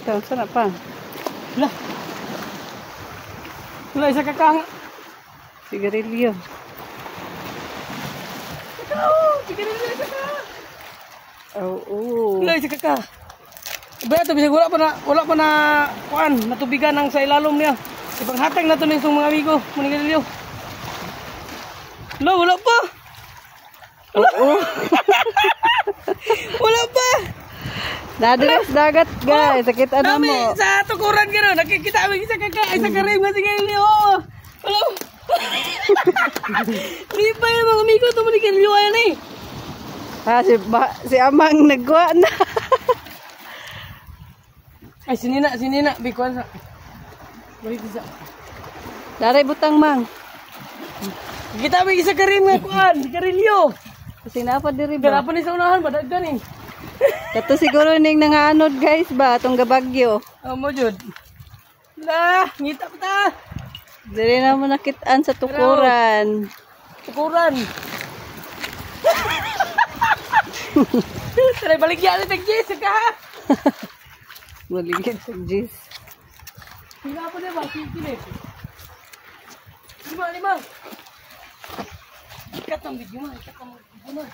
Ito, sana pa. Wala. Wala, isa kakang. Sigarilyo. Sigarilyo, isa ka. Oo. Wala, isa kakang. Beto, bisag wala pa na kuan, natubigan ang sa ilalom niya. Ipanghatag na to ng mga amigo, manigarilyo. Wala pa. Oo. Wala pa. Nadalas dagat, guys. Sakit ano Dami, mo. sa tukuran ka ron. Nakikita kami isa kakain sa karim na sigarilyo. Wala. Di pa yung mga amigo ito manigarilyo yan eh. Si Amang nagwa na. Ay, sinina, bikuan sa. Balik isa. Daray butang, Mang. Kita may isa karim nga kuan, sigarilyo. Kasi napa diri ba? Garapan ni sa unahan, badagdan eh. Kato siguro ning nanganod, guys ba? Itong gabagyo. Mo jud. Lah, ngita pa ta. Diri na mo nakitaan sa tukuran. Tukuran. Tara balik yan ni Jess ka. Maligid sa Jis. Tingnan po na ba, kikilit. Lima. Ikat ang video mo, ikat ang video mo.